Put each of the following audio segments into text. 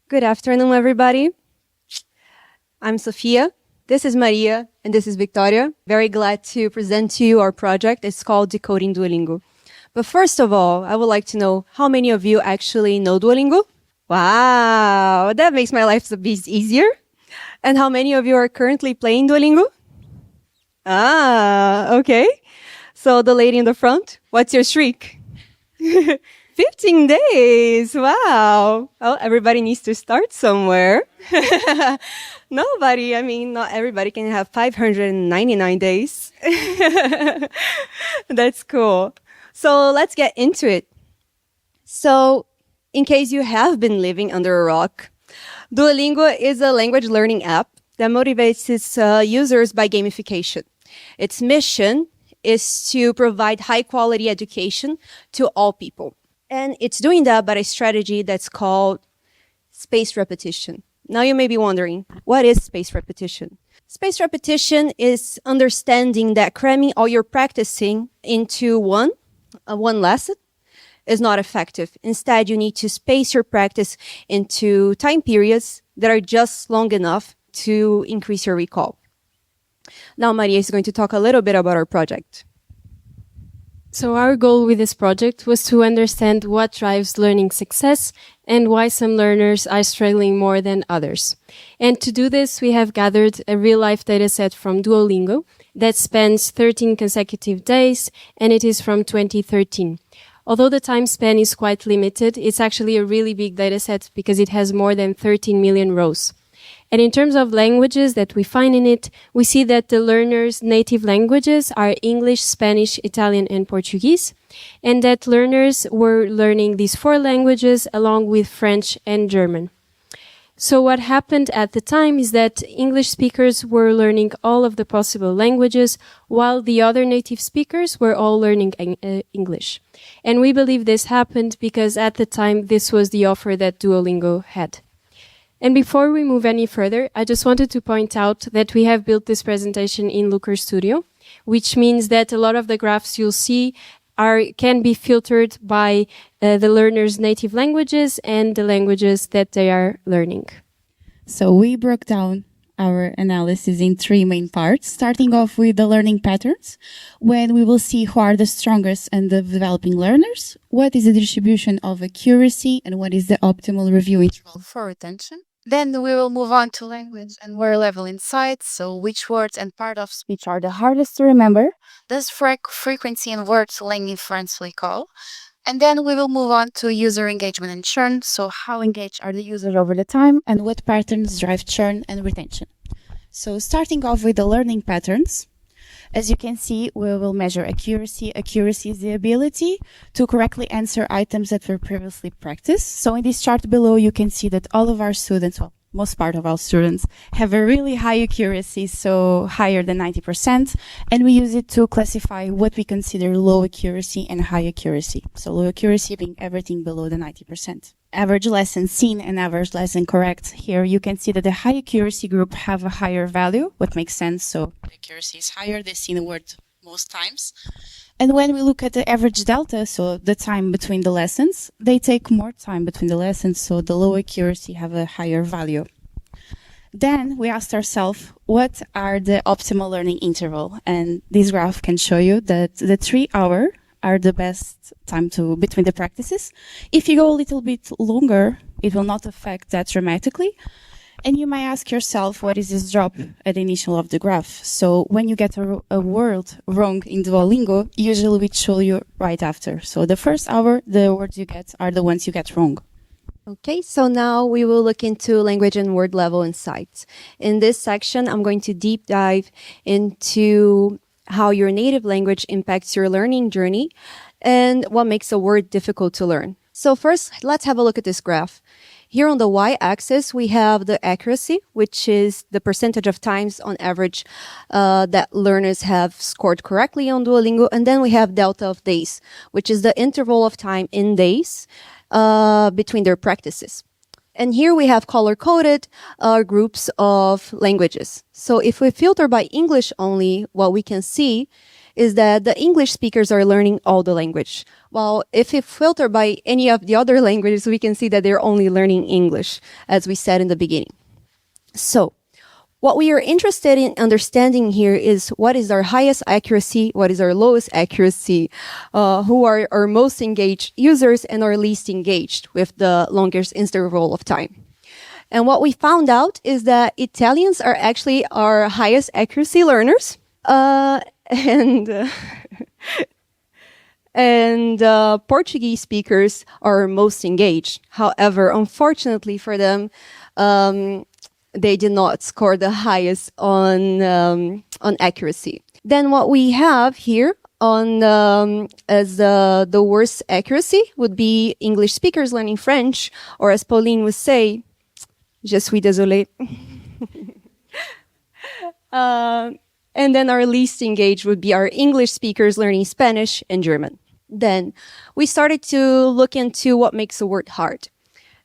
Good afternoon, everybody. I'm Sofia. This is Maria, and this is Victoria. Very glad to present to you our project. It's called Decoding Duolingo. But first of all, I would like to know how many of you actually know Duolingo? Wow, that makes my life a bit easier. And how many of you are currently playing Duolingo? Ah, okay. So the lady in the front, what's your streak? 15 days. Wow. Well, everybody needs to start somewhere. Not everybody can have 599 days. That's cool. So let's get into it. So, in case you have been living under a rock, Duolingo is a language learning app that motivates its users by gamification. Its mission is to provide high quality education to all people. And it's doing that by a strategy that's called spaced repetition. Now you may be wondering, what is spaced repetition? Spaced repetition is understanding that cramming all your practicing into one lesson is not effective. Instead, you need to space your practice into time periods that are just long enough to increase your recall. Now, Maria is going to talk a little bit about our project. So our goal with this project was to understand what drives learning success and why some learners are struggling more than others. And to do this, we have gathered a real-life dataset from Duolingo that spans 13 consecutive days, and it is from 2013. Although the time span is quite limited, it's actually a really big dataset because it has more than 13 million rows. And in terms of languages that we find in it, we see that the learners' native languages are English, Spanish, Italian, and Portuguese, and that learners were learning these 4 languages along with French and German. So what happened at the time is that English speakers were learning all of the possible languages, while the other native speakers were all learning English. And we believe this happened because at the time this was the offer that Duolingo had. And before we move any further, I just wanted to point out that we have built this presentation in Looker Studio, which means that a lot of the graphs you'll see can be filtered by the learners' native languages and the languages that they are learning. So we broke down our analysis in 3 main parts, starting off with the learning patterns, when we will see who are the strongest and the developing learners, what is the distribution of accuracy, and what is the optimal review interval for retention. Then we will move on to language and word level insights. So which words and part of speech are the hardest to remember? Does frequency and word slang influence recall? And then we will move on to user engagement and churn. So how engaged are the users over the time? and what patterns drive churn and retention. So starting off with the learning patterns, as you can see, we will measure accuracy. Accuracy is the ability to correctly answer items that were previously practiced. So in this chart below, you can see that all of our students, well, most part of our students, have a really high accuracy, so higher than 90%. And we use it to classify what we consider low accuracy and high accuracy. So low accuracy being everything below the 90%. Average lesson seen and average lesson correct. Here you can see that the high accuracy group have a higher value, what makes sense. So accuracy is higher, they see the word most times. And when we look at the average delta, so the time between the lessons, they take more time between the lessons, so the low accuracy have a higher value. Then we asked ourselves, what are the optimal learning interval? And this graph can show you that the 3 hour are the best time between the practices. If you go a little bit longer, it will not affect that dramatically. And you might ask yourself, what is this drop at the initial of the graph? So when you get a word wrong in Duolingo, usually we show you right after. So the first hour, the words you get are the ones you get wrong. Okay, so now we will look into language and word level insights. In this section, I'm going to deep dive into how your native language impacts your learning journey and what makes a word difficult to learn. So first, let's have a look at this graph. Here on the y-axis, we have the accuracy, which is the percentage of times on average that learners have scored correctly on Duolingo. And then we have delta of days, which is the interval of time in days between their practices. And here we have color-coded groups of languages. So if we filter by English only, what we can see is that the English speakers are learning all the language. While if we filter by any of the other languages, we can see that they're only learning English, as we said in the beginning. So, what we are interested in understanding here is what is our highest accuracy, what is our lowest accuracy, who are our most engaged users and our least engaged with the longest interval of time. And what we found out is that Italians are actually our highest accuracy learners, and Portuguese speakers are most engaged. However, unfortunately for them, they did not score the highest on accuracy. Then what we have here on as the worst accuracy would be English speakers learning French, or as Pauline would say, "Je suis désolée." And then our least engaged would be our English speakers learning Spanish and German. Then we started to look into what makes a word hard.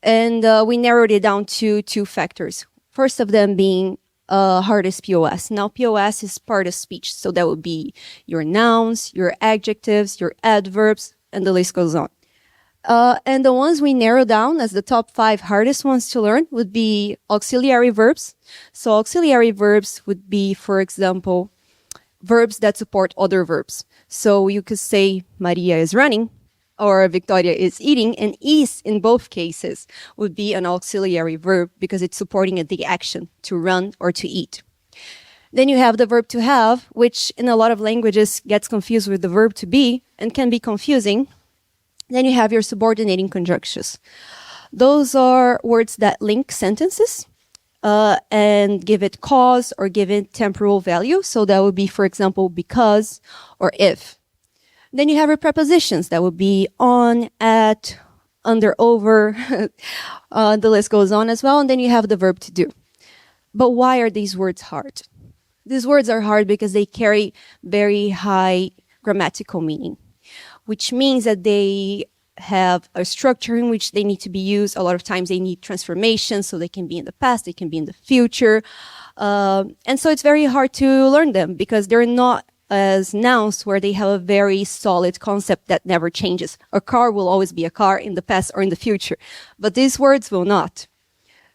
And we narrowed it down to two factors. First of them being hardest POS. Now, POS is part of speech. So that would be your nouns, your adjectives, your adverbs, and the list goes on. And the ones we narrowed down as the top 5 hardest ones to learn would be auxiliary verbs. So auxiliary verbs would be, for example, verbs that support other verbs. So you could say Maria is running or Victoria is eating, and is in both cases would be an auxiliary verb because it's supporting the action to run or to eat. Then you have the verb to have, which in a lot of languages gets confused with the verb to be and can be confusing. Then you have your subordinating conjunctions. Those are words that link sentences and give it cause or give it temporal value. So that would be, for example, because or if. Then you have your prepositions. That would be on, at, under, over. The list goes on as well. And then you have the verb to do. But why are these words hard? These words are hard because they carry very high grammatical meaning, which means that they have a structure in which they need to be used. A lot of times they need transformation, so they can be in the past, they can be in the future. And so it's very hard to learn them because they're not as nouns where they have a very solid concept that never changes. A car will always be a car in the past or in the future, but these words will not.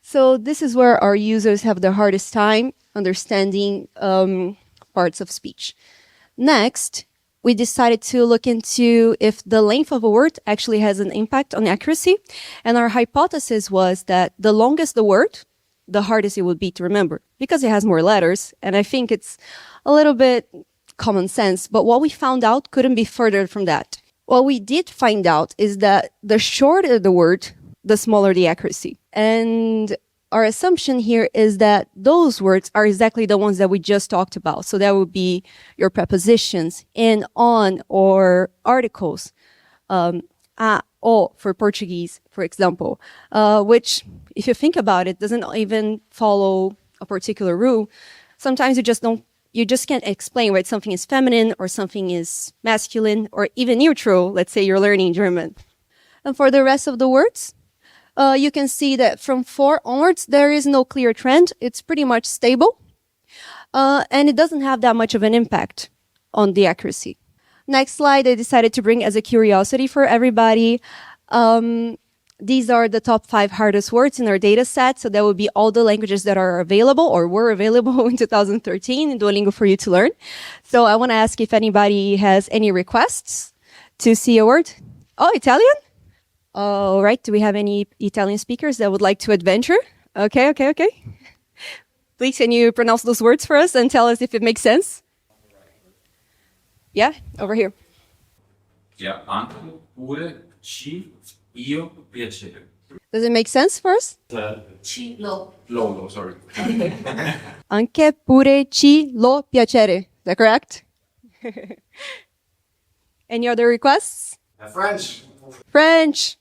So this is where our users have the hardest time understanding parts of speech. Next, we decided to look into if the length of a word actually has an impact on accuracy. And our hypothesis was that the longest the word, the hardest it would be to remember because it has more letters. And I think it's a little bit common sense. But what we found out couldn't be further from that. What we did find out is that the shorter the word, the smaller the accuracy. And our assumption here is that those words are exactly the ones that we just talked about. So that would be your prepositions, in, on, or articles. A, o for Portuguese, for example, which, if you think about it, doesn't even follow a particular rule. Sometimes you just can't explain why something is feminine or something is masculine or even neutral. Let's say you're learning German. And for the rest of the words, you can see that from 4 onwards, there is no clear trend. It's pretty much stable. And it doesn't have that much of an impact on the accuracy. Next slide, I decided to bring as a curiosity for everybody. These are the top 5 hardest words in our data set. So that would be all the languages that are available or were available in 2013 in Duolingo for you to learn. So I want to ask if anybody has any requests to see a word. Oh, Italian? All right. Do we have any Italian speakers that would like to adventure? Okay. Please, can you pronounce those words for us and tell us if it makes sense? Yeah, over here. Yeah, anche, pure, ci, io, piacere. Does it make sense for us? Lolo, sorry. Anche, pure, ci, lo, piacere. Is that correct? Any other requests? French.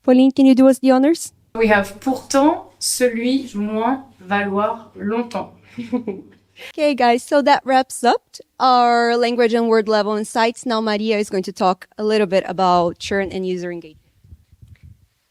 Pauline, can you do us the honors? We have pourtant, celui, moins, valoir, longtemps. Okay, guys, so that wraps up our language and word level insights. Now Maria is going to talk a little bit about churn and user engagement.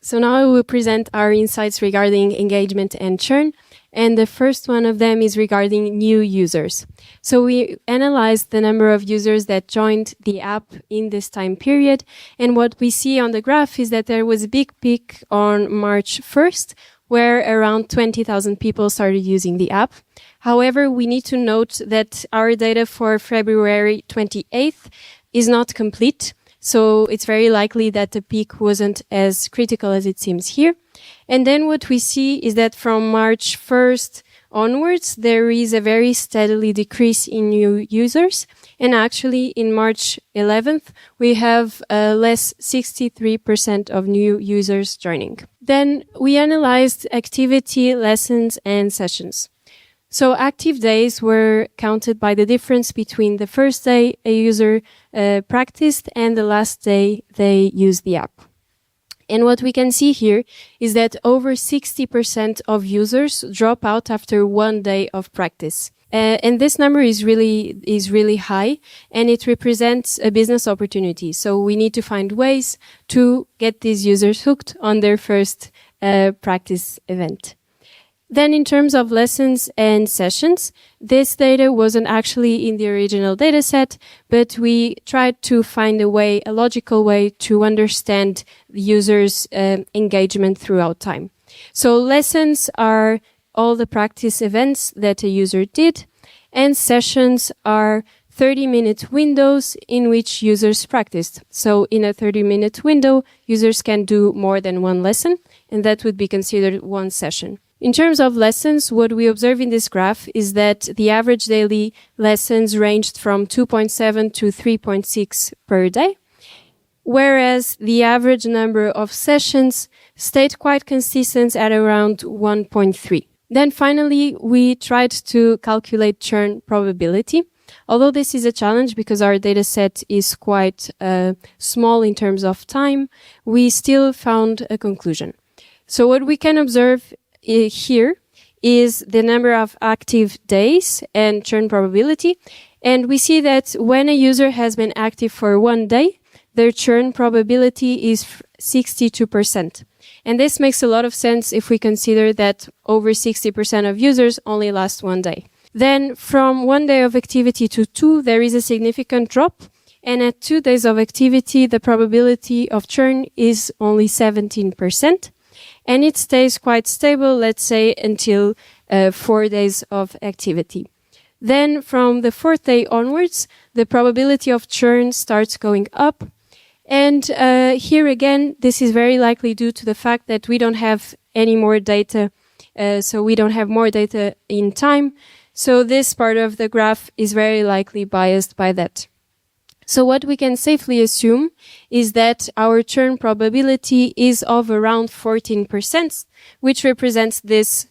So now I will present our insights regarding engagement and churn. and the first one of them is regarding new users. So we analyzed the number of users that joined the app in this time period, and what we see on the graph is that there was a big peak on March 1st, where around 20,000 people started using the app. However, we need to note that our data for February 28th is not complete, so it's very likely that the peak wasn't as critical as it seems here. And then what we see is that from March 1st onwards, there is a very steadily decrease in new users. And actually, in March 11th, we have less 63% of new users joining. Then we analyzed activity, lessons, and sessions. So active days were counted by the difference between the first day a user practiced and the last day they used the app. And what we can see here is that over 60% of users drop out after 1 day of practice. And this number is really high, and it represents a business opportunity. So we need to find ways to get these users hooked on their first practice event. Then in terms of lessons and sessions, this data wasn't actually in the original data set, but we tried to find a logical way to understand the user's engagement throughout time. So lessons are all the practice events that a user did, and sessions are 30-minute windows in which users practiced. So in a 30-minute window, users can do more than one lesson, and that would be considered one session. In terms of lessons, what we observe in this graph is that the average daily lessons ranged from 2.7 to 3.6 per day, whereas the average number of sessions stayed quite consistent at around 1.3. Then finally, we tried to calculate churn probability. Although this is a challenge because our data set is quite small in terms of time, we still found a conclusion. So what we can observe here is the number of active days and churn probability. And we see that when a user has been active for 1 day, their churn probability is 62%. And this makes a lot of sense if we consider that over 60% of users only last 1 day. Then from 1 day of activity to 2, there is a significant drop. And at 2 days of activity, the probability of churn is only 17%. And it stays quite stable, let's say, until 4 days of activity. Then from the 4th day onwards, the probability of churn starts going up. And here again, this is very likely due to the fact that we don't have any more data, so we don't have more data in time. So this part of the graph is very likely biased by that. So what we can safely assume is that our churn probability is of around 14%, which represents this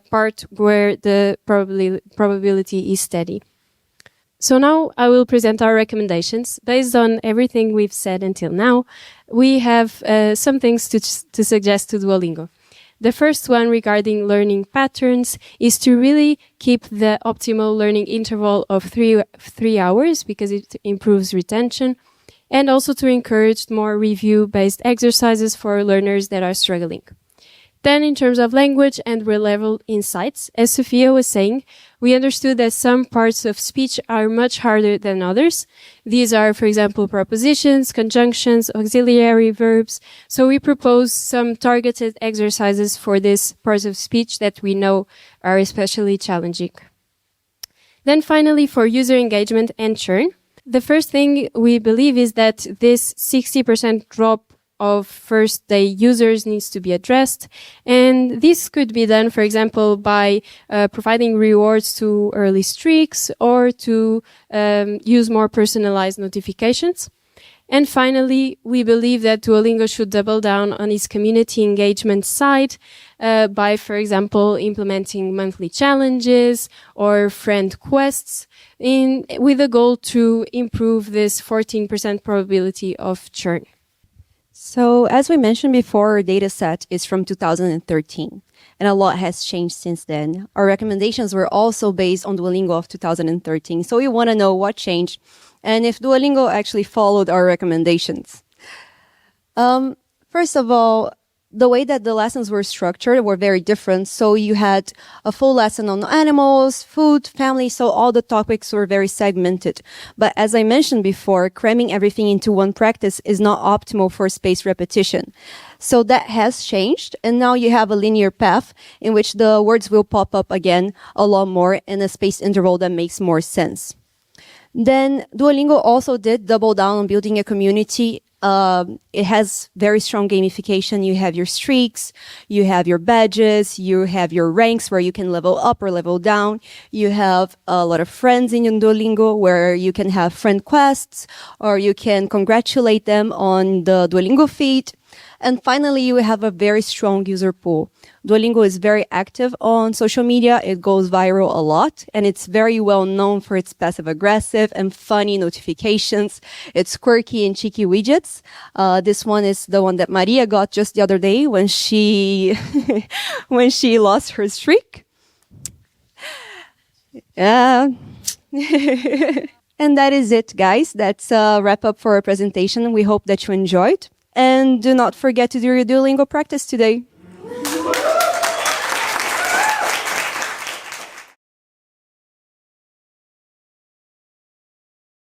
part where the probability is steady. So now I will present our recommendations. Based on everything we've said until now, we have some things to suggest to Duolingo. The first one regarding learning patterns is to really keep the optimal learning interval of 3 hours because it improves retention, and also to encourage more review-based exercises for learners that are struggling. Then in terms of language and real-level insights, as Sophia was saying, we understood that some parts of speech are much harder than others. These are, for example, prepositions, conjunctions, auxiliary verbs. So we propose some targeted exercises for these parts of speech that we know are especially challenging. Then finally, for user engagement and churn, the first thing we believe is that this 60% drop of first day users needs to be addressed. And this could be done, for example, by providing rewards to early streaks or to use more personalized notifications. And finally, we believe that Duolingo should double down on its community engagement side by, for example, implementing monthly challenges or friend quests with the goal to improve this 14% probability of churn. So, as we mentioned before, our data set is from 2013, and a lot has changed since then. Our recommendations were also based on Duolingo of 2013, so we want to know what changed and if Duolingo actually followed our recommendations. First of all, the way that the lessons were structured were very different. So you had a full lesson on animals, food, family, so all the topics were very segmented. But as I mentioned before, cramming everything into one practice is not optimal for spaced repetition. So that has changed, and now you have a linear path in which the words will pop up again a lot more in a spaced interval that makes more sense. Then Duolingo also did double down on building a community. It has very strong gamification. You have your streaks, you have your badges, you have your ranks where you can level up or level down. You have a lot of friends in Duolingo where you can have friend quests or you can congratulate them on the Duolingo feat. And finally, you have a very strong user pool. Duolingo is very active on social media. It goes viral a lot, and it's very well known for its passive-aggressive and funny notifications. It's quirky and cheeky widgets. This one is the one that Maria got just the other day when she when she lost her streak. Yeah. And that is it, guys. That's a wrap up for our presentation. We hope that you enjoyed. And do not forget to do your Duolingo practice today.